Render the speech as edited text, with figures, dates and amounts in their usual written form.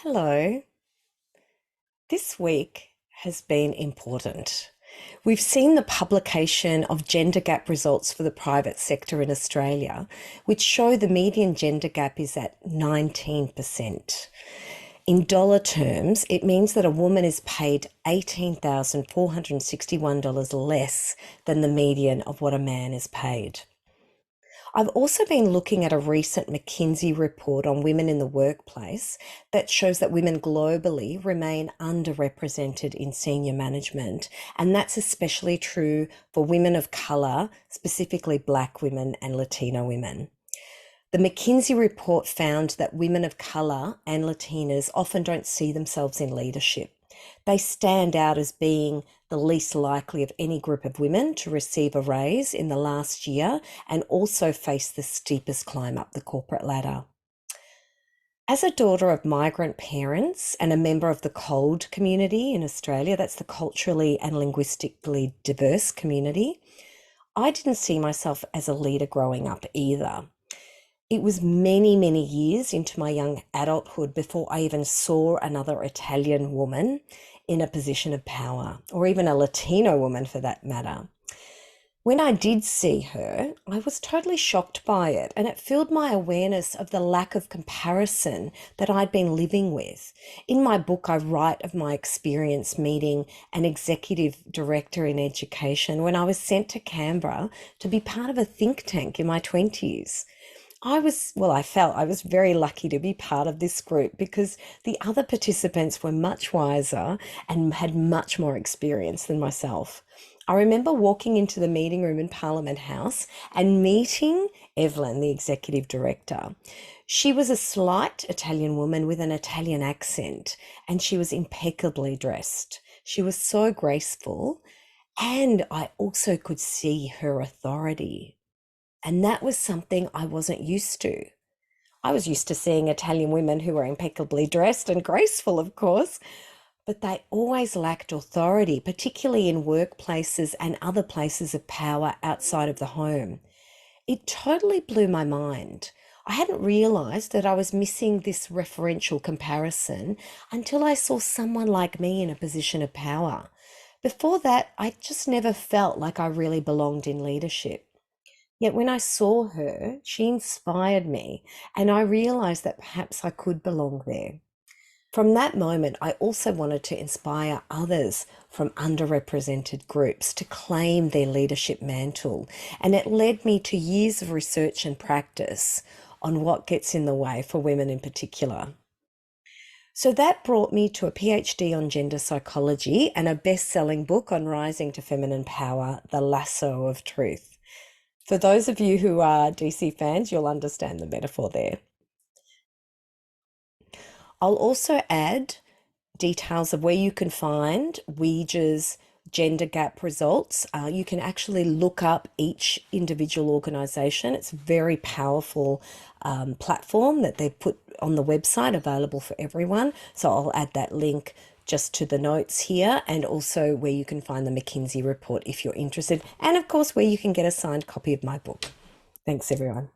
Hello. This week has been important. We've seen the publication of gender gap results for the private sector in Australia, which show the median gender gap is at 19%. In dollar terms, it means that a woman is paid $18,461 less than the median of what a man is paid. I've also been looking at a recent McKinsey report on women in the workplace that shows that women globally remain underrepresented in senior management. And that's especially true for women of colour, specifically Black women and Latino women. The McKinsey report found that women of colour and Latinas often don't see themselves in leadership. They stand out as being the least likely of any group of women to receive a raise in the last year and also face the steepest climb up the corporate ladder. As a daughter of migrant parents and a member of the COLD community in Australia, that's the culturally and linguistically diverse community, I didn't see myself as a leader growing up either. It was many, many years into my young adulthood before I even saw another Italian woman in a position of power, or even a Latino woman for that matter. When I did see her, I was totally shocked by it, and it filled my awareness of the lack of comparison that I'd been living with. In my book, I write of my experience meeting an executive director in education when I was sent to Canberra to be part of a think tank in my 20s. I felt I was very lucky to be part of this group because the other participants were much wiser and had much more experience than myself. I remember walking into the meeting room in Parliament House and meeting Evelyn, the executive director. She was a slight Italian woman with an Italian accent, and she was impeccably dressed. She was so graceful, and I also could see her authority. And that was something I wasn't used to. I was used to seeing Italian women who were impeccably dressed and graceful, of course, but they always lacked authority, particularly in workplaces and other places of power outside of the home. It totally blew my mind. I hadn't realized that I was missing this referential comparison until I saw someone like me in a position of power. Before that, I just never felt like I really belonged in leadership. Yet when I saw her, she inspired me, and I realized that perhaps I could belong there. From that moment, I also wanted to inspire others from underrepresented groups to claim their leadership mantle, and it led me to years of research and practice on what gets in the way for women in particular. So that brought me to a PhD on gender psychology and a best-selling book on rising to feminine power, The Lasso of Truth. For those of you who are DC fans, you'll understand the metaphor there. I'll also add details of where you can find Ouija's gender gap results. You can actually look up each individual organisation. It's a very powerful platform that they've put on the website available for everyone. So I'll add that link just to the notes here, and also where you can find the McKinsey report if you're interested, and of course where you can get a signed copy of my book. Thanks everyone.